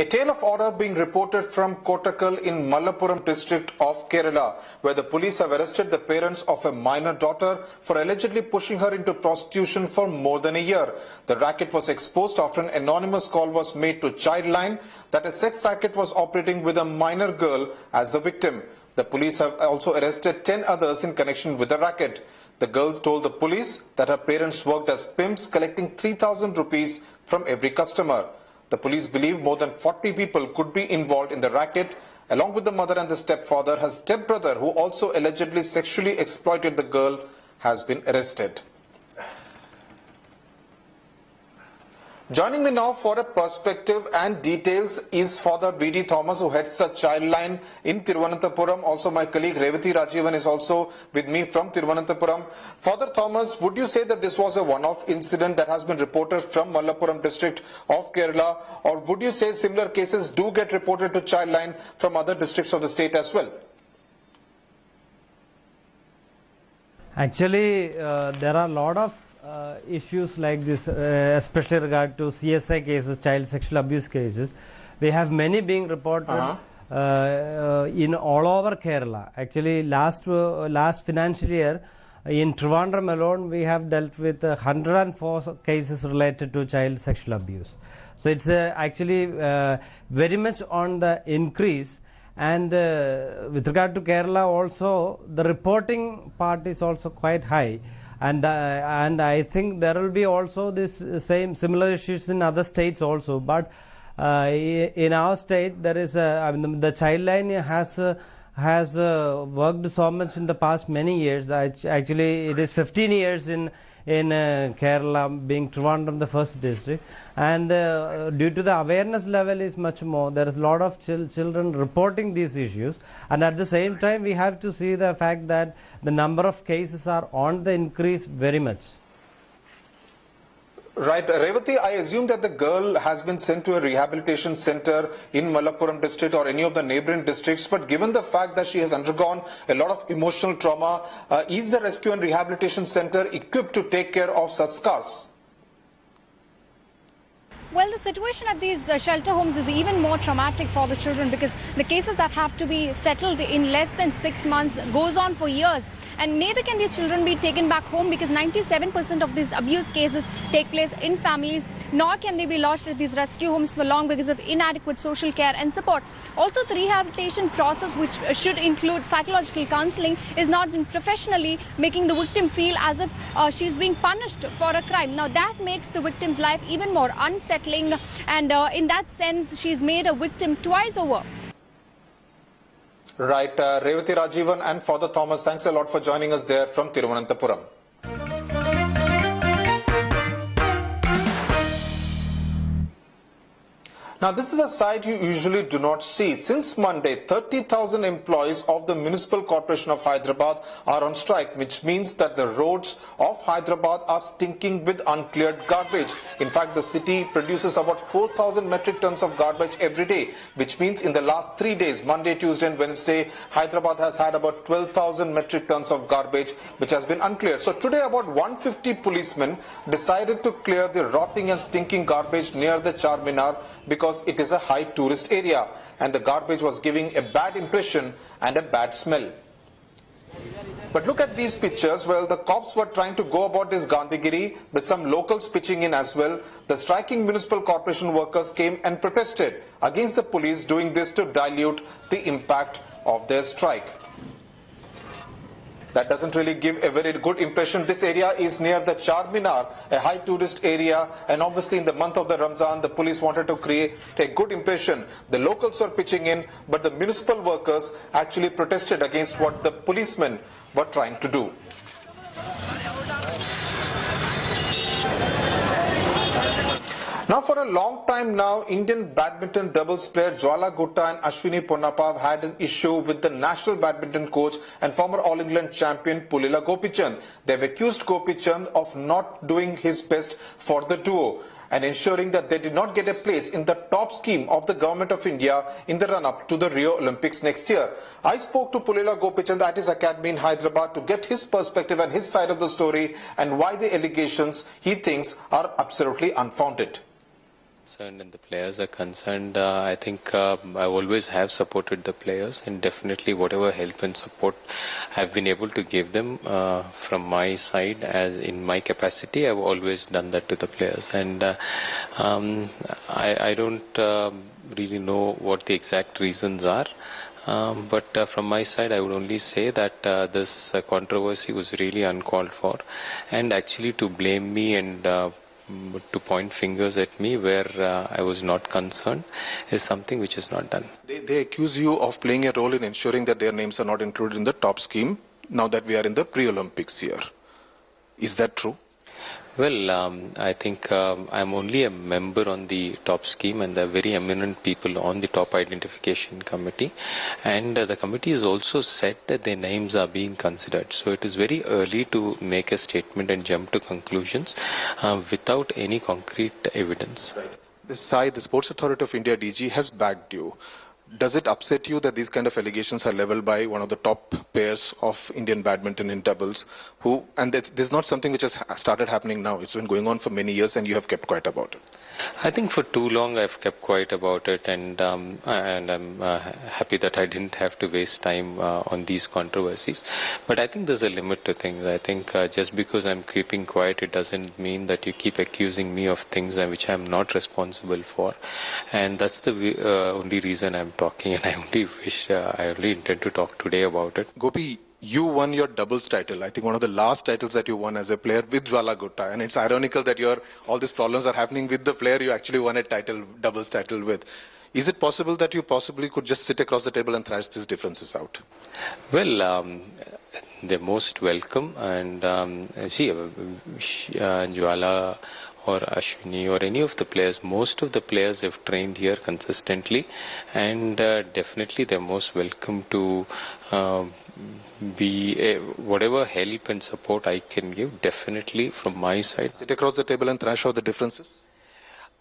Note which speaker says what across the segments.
Speaker 1: A tale of horror being reported from Kottakkal in Malappuram district of Kerala, where the police have arrested the parents of a minor daughter for allegedly pushing her into prostitution for more than a year. The racket was exposed after an anonymous call was made to Childline that a sex racket was operating with a minor girl as the victim. The police have also arrested 10 others in connection with the racket. The girl told the police that her parents worked as pimps, collecting 3,000 rupees from every customer. The police believe more than 40 people could be involved in the racket. Along with the mother and the stepfather, her stepbrother, who also allegedly sexually exploited the girl, has been arrested. Joining me now for a perspective and details is Father V.D. Thomas, who heads a Childline in Thiruvananthapuram. Also, my colleague Revathi Rajivan is also with me from Thiruvananthapuram. Father Thomas, would you say that this was a one-off incident that has been reported from Malappuram district of Kerala, or would you say similar cases do get reported to Childline from other districts of the state as well?
Speaker 2: Actually, there are a lot of issues like this, especially regard to CSI cases, child sexual abuse cases. We have many being reported in all over Kerala. Actually, last financial year in Trivandrum alone, we have dealt with 104 cases related to child sexual abuse. So it's actually very much on the increase. And with regard to Kerala also, the reporting part is also quite high. And I think there will be also this similar issues in other states also. But in our state, there is the Childline has worked so much in the past many years. Actually, it is 15 years in Kerala, being Trivandrum the first district, and due to the awareness level is much more, there is a lot of children reporting these issues, and at the same time we have to see the fact that the number of cases are on the increase very much.
Speaker 1: Right. Revathi, I assume that the girl has been sent to a rehabilitation center in Malappuram district or any of the neighboring districts, but given the fact that she has undergone a lot of emotional trauma, is the rescue and rehabilitation center equipped to take care of such scars?
Speaker 3: Well, the situation at these shelter homes is even more traumatic for the children, because the cases that have to be settled in less than 6 months goes on for years. And neither can these children be taken back home, because 97% of these abuse cases take place in families, nor can they be lodged at these rescue homes for long because of inadequate social care and support. Also, the rehabilitation process, which should include psychological counseling, is not done professionally, making the victim feel as if she's being punished for a crime. Now, that makes the victim's life even more unsettling, and in that sense, she's made a victim twice over.
Speaker 1: Right, Revathi Rajivan and Father Thomas, thanks a lot for joining us there from Thiruvananthapuram. Now, this is a sight you usually do not see. Since Monday, 30,000 employees of the Municipal Corporation of Hyderabad are on strike, which means that the roads of Hyderabad are stinking with uncleared garbage. In fact, the city produces about 4,000 metric tons of garbage every day, which means in the last 3 days, Monday, Tuesday and Wednesday, Hyderabad has had about 12,000 metric tons of garbage, which has been uncleared. So today, about 150 policemen decided to clear the rotting and stinking garbage near the Charminar, because it is a high tourist area and the garbage was giving a bad impression and a bad smell. But look at these pictures. Well, the cops were trying to go about this Gandhigiri with some locals pitching in as well. The striking municipal corporation workers came and protested against the police doing this to dilute the impact of their strike. That doesn't really give a very good impression. This area is near the Charminar, a high tourist area, and obviously in the month of the Ramzan, the police wanted to create a good impression. The locals were pitching in, but the municipal workers actually protested against what the policemen were trying to do. Now, for a long time now, Indian badminton doubles player Jwala Gutta and Ashwini Ponnappa have had an issue with the national badminton coach and former All England champion Pulila Gopichand. They have accused Gopichand of not doing his best for the duo and ensuring that they did not get a place in the top scheme of the Government of India in the run-up to the Rio Olympics next year. I spoke to Pulila Gopichand at his academy in Hyderabad to get his perspective and his side of the story and why the allegations he thinks are absolutely unfounded.
Speaker 4: concerned and the players are concerned, I think I always have supported the players, and definitely whatever help and support I've been able to give them from my side, as in my capacity, I've always done that to the players. And I don't really know what the exact reasons are. But from my side, I would only say that this controversy was really uncalled for, and actually to blame me and to point fingers at me where I was not concerned is something which is not done.
Speaker 1: They accuse you of playing a role in ensuring that their names are not included in the top scheme now that we are in the pre-Olympics year. Is that true?
Speaker 4: Well, I think I'm only a member on the top scheme, and there are very eminent people on the top identification committee, and the committee has also said that their names are being considered. So it is very early to make a statement and jump to conclusions without any concrete evidence.
Speaker 1: Right. This side, the Sports Authority of India DG has backed you. Does it upset you that these kind of allegations are leveled by one of the top players of Indian badminton in doubles, and this is not something which has started happening now, it's been going on for many years and you have kept quiet about it?
Speaker 4: I think for too long I've kept quiet about it, and I'm happy that I didn't have to waste time on these controversies. But I think there's a limit to things. I think just because I'm keeping quiet, it doesn't mean that you keep accusing me of things which I'm not responsible for. And that's the only reason I'm talking, and I only intend to talk today about it.
Speaker 1: Gopi, you won your doubles title, I think one of the last titles that you won as a player with Jwala Gutta, and it's ironical that all these problems are happening with the player you actually won a doubles title with. Is it possible that you possibly could just sit across the table and thrash these differences out?
Speaker 4: Well, they're most welcome, and Jwala or Ashwini or any of the players, most of the players have trained here consistently, and definitely they're most welcome to whatever help and support I can give, definitely from my side.
Speaker 1: Sit across the table and thrash out the differences?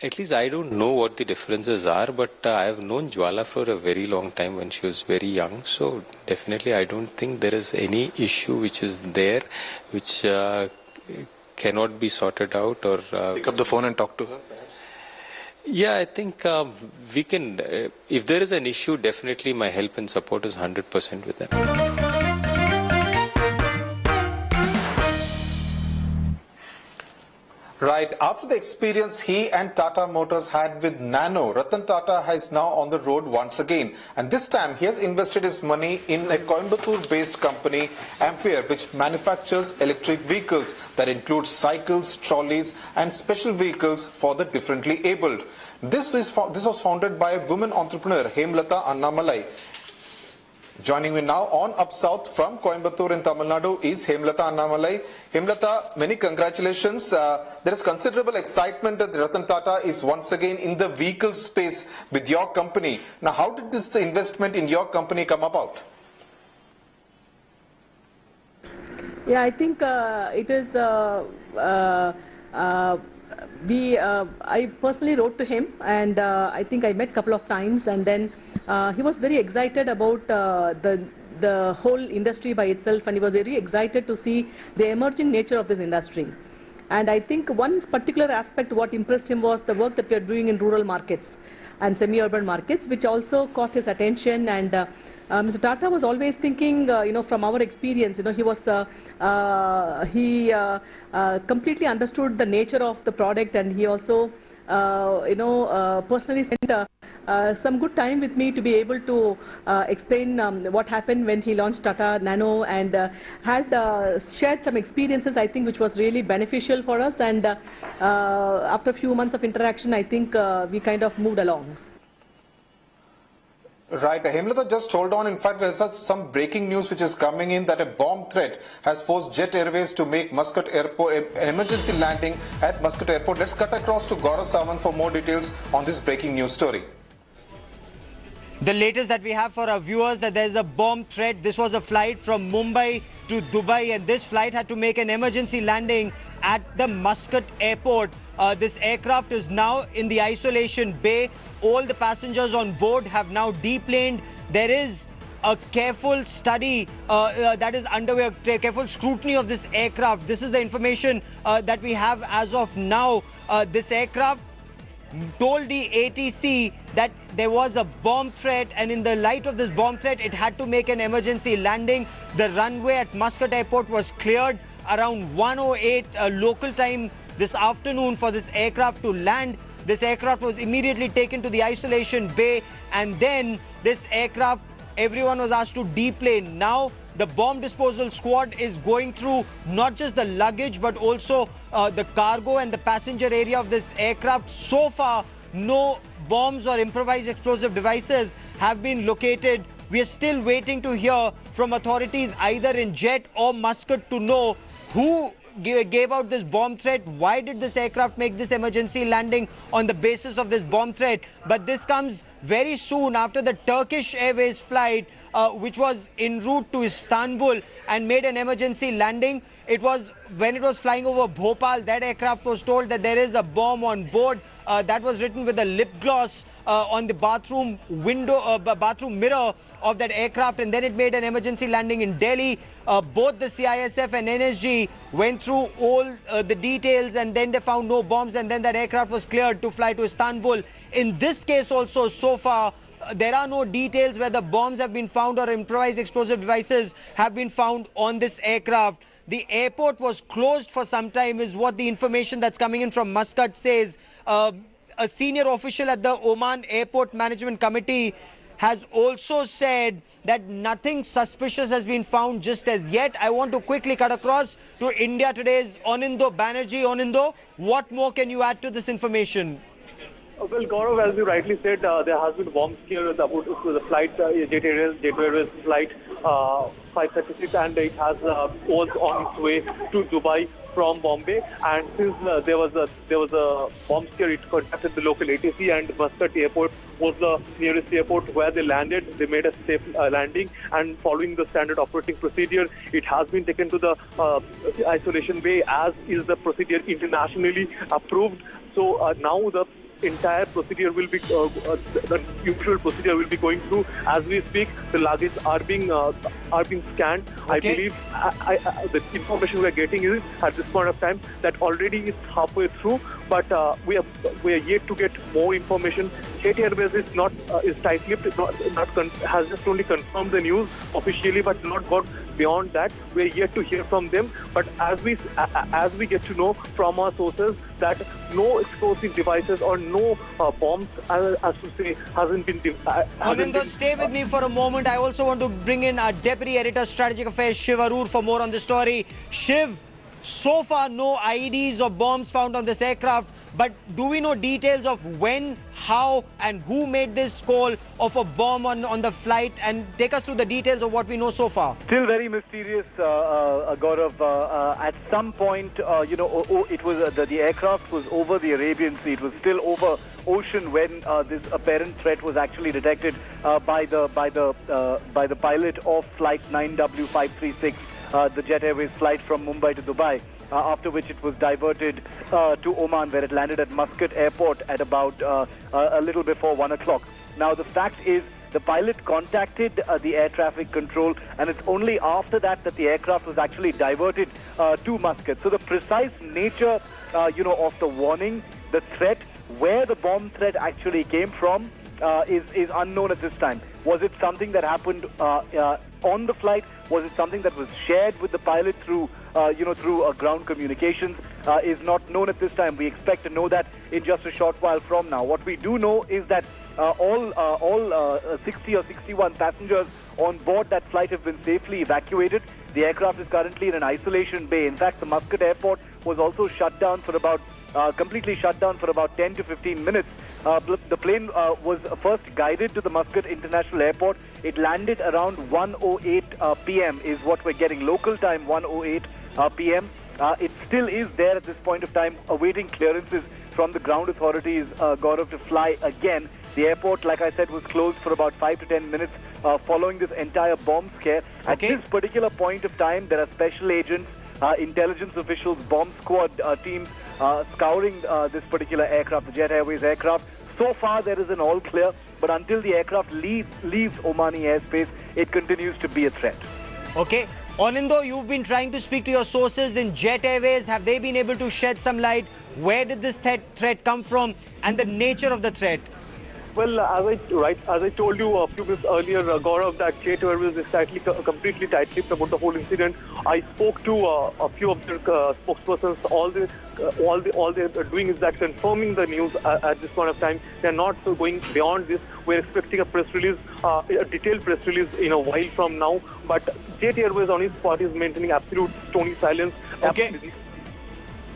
Speaker 4: At least I don't know what the differences are, but I have known Jwala for a very long time when she was very young. So definitely I don't think there is any issue which is there which cannot be sorted out. Or
Speaker 1: pick up the phone and talk to her, perhaps?
Speaker 4: Yeah, I think we can, if there is an issue, definitely my help and support is 100% with them.
Speaker 1: Right, after the experience he and Tata Motors had with Nano, Ratan Tata is now on the road once again. And this time he has invested his money in a Coimbatore-based company, Ampere, which manufactures electric vehicles that include cycles, trolleys and special vehicles for the differently abled. This was founded by a woman entrepreneur, Hemlata Annamalai. Joining me now on Up South from Coimbatore in Tamil Nadu is Hemlata Annamalai. Hemlata, many congratulations. There is considerable excitement that Ratan Tata is once again in the vehicle space with your company. Now, how did this investment in your company come about?
Speaker 5: Yeah, I think it is. I personally wrote to him, and I think I met a couple of times, and then he was very excited about the whole industry by itself, and he was very excited to see the emerging nature of this industry. And I think one particular aspect what impressed him was the work that we are doing in rural markets and semi-urban markets, which also caught his attention. And Mr. Tata was always thinking, from our experience, he was completely understood the nature of the product, and he also, personally spent some good time with me to be able to explain what happened when he launched Tata Nano, and had shared some experiences, I think, which was really beneficial for us. And after a few months of interaction, I think we kind of moved along.
Speaker 1: Right, Hemlata, just hold on. In fact, there's some breaking news which is coming in that a bomb threat has forced Jet Airways to make Muscat Airport an emergency landing at Muscat Airport. Let's cut across to Gaurav Sawant for more details on this breaking news story.
Speaker 2: The latest that we have for our viewers, that there is a bomb threat. This was a flight from Mumbai to Dubai, and this flight had to make an emergency landing at the Muscat Airport. This aircraft is now in the isolation bay. All the passengers on board have now deplaned. There is a careful study that is underway, a careful scrutiny of this aircraft. This is the information that we have as of now. This aircraft
Speaker 6: told the ATC that there was a bomb threat, and in the light of this bomb threat, it had to make an emergency landing. The runway at Muscat Airport was cleared around 1:08 local time this afternoon for this aircraft to land. This aircraft was immediately taken to the isolation bay, and then this aircraft, everyone was asked to deplane. Now the bomb disposal squad is going through not just the luggage but also the cargo and the passenger area of this aircraft. So far, no bombs or improvised explosive devices have been located. We are still waiting to hear from authorities either in Jet or Muscat to know who gave out this bomb threat. Why did this aircraft make this emergency landing on the basis of this bomb threat? But this comes very soon after the Turkish Airways flight, which was en route to Istanbul and made an emergency landing. It was when it was flying over Bhopal, that aircraft was told that there is a bomb on board. That was written with a lip gloss on the bathroom window, bathroom mirror of that aircraft, and then it made an emergency landing in Delhi. Both the CISF and NSG went through all the details, and then they found no bombs, and then that aircraft was cleared to fly to Istanbul. In this case also, so far, there are no details whether bombs have been found or improvised explosive devices have been found on this aircraft. The airport was closed for some time is what the information that's coming in from Muscat says. A senior official at the Oman Airport Management Committee has also said that nothing suspicious has been found just as yet. I want to quickly cut across to India Today's Onindo Banerjee. Onindo, what more can you add to this information?
Speaker 7: Well, Gaurav, as you rightly said, there has been bomb scare about the flight, Jet Airways flight 536, and it was on its way to Dubai from Bombay. And since there was a bomb scare, it contacted the local ATC, and Muscat Airport was the nearest airport where they landed. They made a safe landing, and following the standard operating procedure, it has been taken to the isolation bay, as is the procedure internationally approved. So now the entire procedure will be, the usual procedure will be going through as we speak. The luggage are being scanned. Okay. I believe the information we are getting is at this point of time that already it's halfway through, but we are yet to get more information. Jet Airways is tight-lipped, has just only confirmed the news officially, but not got beyond that. We are yet to hear from them. But as we get to know from our sources that no explosive devices or no bombs, as to say, hasn't been.
Speaker 6: Onindo, stay with me for a moment. I also want to bring in our Deputy Editor Strategic Affairs, Shiv Arur, for more on the story. Shiv, so far no IEDs or bombs found on this aircraft, but do we know details of when, how and who made this call of a bomb on the flight? And take us through the details of what we know so far.
Speaker 8: Still very mysterious, Gaurav. At some point, it was the aircraft was over the Arabian Sea. It was still over ocean when this apparent threat was actually detected by the pilot of flight 9W536. The Jet Airways flight from Mumbai to Dubai, after which it was diverted to Oman, where it landed at Muscat Airport at about a little before 1 o'clock. Now, the fact is, the pilot contacted the air traffic control, and it's only after that that the aircraft was actually diverted to Muscat. So the precise nature, of the warning, the threat, where the bomb threat actually came from, is unknown at this time. Was it something that happened on the flight? Was it something that was shared with the pilot through ground communications? Is not known at this time. We expect to know that in just a short while from now. What we do know is that all 60 or 61 passengers on board that flight have been safely evacuated. The aircraft is currently in an isolation bay. In fact, the Muscat Airport was also shut down for about completely shut down for about 10 to 15 minutes. The plane was first guided to the Muscat International Airport. It landed around 1:08 p.m. is what we're getting. Local time, 1:08 p.m. It still is there at this point of time, awaiting clearances from the ground authorities, Gaurav, to fly again. The airport, like I said, was closed for about 5 to 10 minutes following this entire bomb scare. At this particular point of time, there are special agents, intelligence officials, bomb squad teams scouring this particular aircraft, the Jet Airways aircraft. So far, there is an all clear, but until the aircraft leaves Omani airspace, it continues to be a threat.
Speaker 6: Okay. Onindo, you've been trying to speak to your sources in Jet Airways. Have they been able to shed some light Where did this threat come from and the nature of the threat?
Speaker 7: Well, as I told you a few minutes earlier, Gaurav, that Jet Airways is completely tight-lipped about the whole incident. I spoke to a few of their spokespersons. All they're doing is that confirming the news at this point of time. They're not going beyond this. We're expecting a press release, a detailed press release in a while from now. But Jet Airways on its part is maintaining absolute stony silence.
Speaker 6: Okay.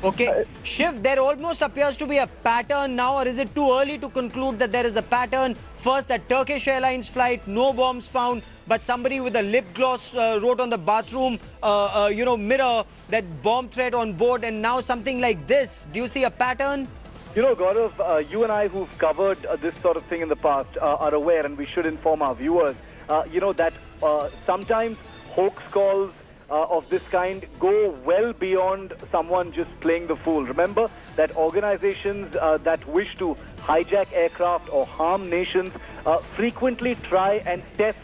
Speaker 6: Okay, Shiv, there almost appears to be a pattern now, or is it too early to conclude that there is a pattern? First, that Turkish Airlines flight, no bombs found, but somebody with a lip gloss wrote on the bathroom, mirror, that bomb threat on board, and now something like this. Do you see a pattern?
Speaker 8: You know, Gaurav, you and I who've covered this sort of thing in the past are aware, and we should inform our viewers, that sometimes hoax calls of this kind go well beyond someone just playing the fool. Remember that organizations that wish to hijack aircraft or harm nations frequently try and test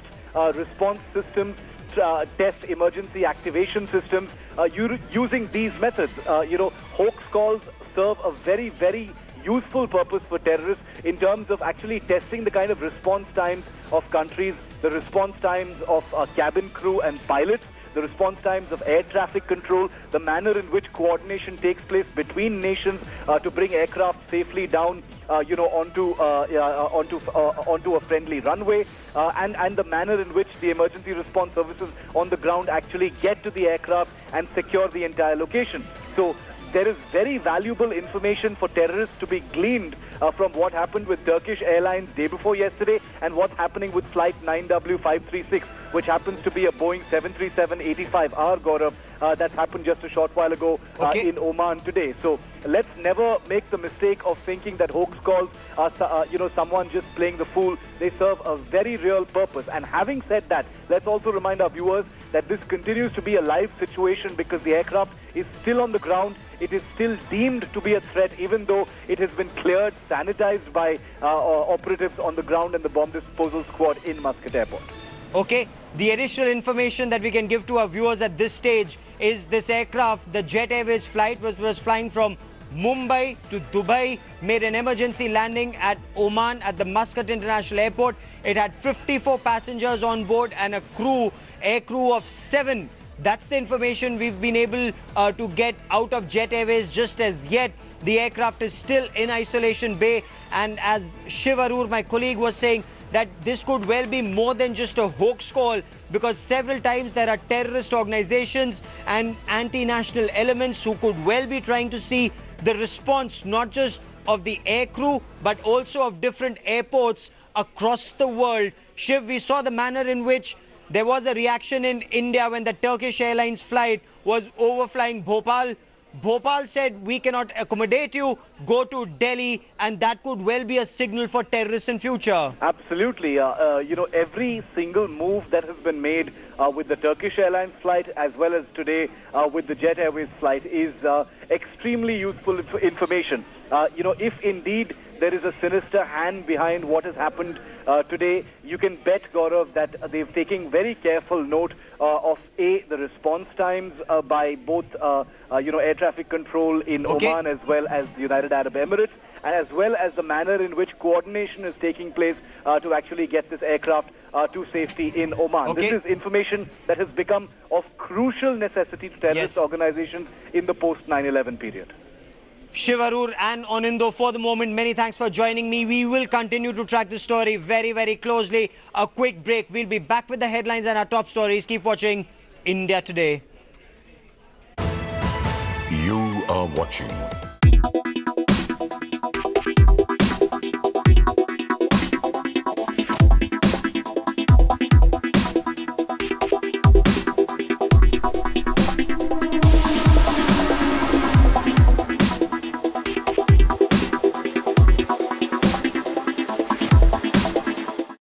Speaker 8: response systems, test emergency activation systems using these methods. Hoax calls serve a very, very useful purpose for terrorists in terms of actually testing the kind of response times of countries, the response times of cabin crew and pilots, the response times of air traffic control, the manner in which coordination takes place between nations to bring aircraft safely down, onto a friendly runway, and the manner in which the emergency response services on the ground actually get to the aircraft and secure the entire location. So there is very valuable information for terrorists to be gleaned from what happened with Turkish Airlines day before yesterday and what's happening with flight 9W536, which happens to be a Boeing 737-85R, Gaurav, that's happened just a short while ago in Oman today. So let's never make the mistake of thinking that hoax calls are, someone just playing the fool. They serve a very real purpose. And having said that, let's also remind our viewers that this continues to be a live situation because the aircraft is still on the ground. It is still deemed to be a threat, even though it has been cleared, sanitized by operatives on the ground and the bomb disposal squad in Muscat Airport.
Speaker 6: Okay, the additional information that we can give to our viewers at this stage is this aircraft, the Jet Airways flight, which was flying from Mumbai to Dubai, made an emergency landing at Oman at the Muscat International Airport. It had 54 passengers on board and a air crew of 7. That's the information we've been able to get out of Jet Airways just as yet. The aircraft is still in isolation bay, and as Shiv Arur, my colleague, was saying, that this could well be more than just a hoax call, because several times there are terrorist organizations and anti-national elements who could well be trying to see the response not just of the air crew but also of different airports across the world. Shiv, we saw the manner in which there was a reaction in India when the Turkish Airlines flight was overflying Bhopal. Bhopal said, we cannot accommodate you, go to Delhi, and that could well be a signal for terrorists in future.
Speaker 8: Absolutely. Every single move that has been made with the Turkish Airlines flight as well as today with the Jet Airways flight is extremely useful information. If indeed there is a sinister hand behind what has happened today, you can bet, Gaurav, that they've taken very careful note of the response times by both, air traffic control in Oman as well as the United Arab Emirates, and as well as the manner in which coordination is taking place to actually get this aircraft to safety in Oman. This is information that has become of crucial necessity to terrorist organizations in the post-9/11 period.
Speaker 6: Shiv Arur and Onindo, for the moment, many thanks for joining me. We will continue to track the story very, very closely. A quick break. We'll be back with the headlines and our top stories. Keep watching India Today.
Speaker 9: You are watching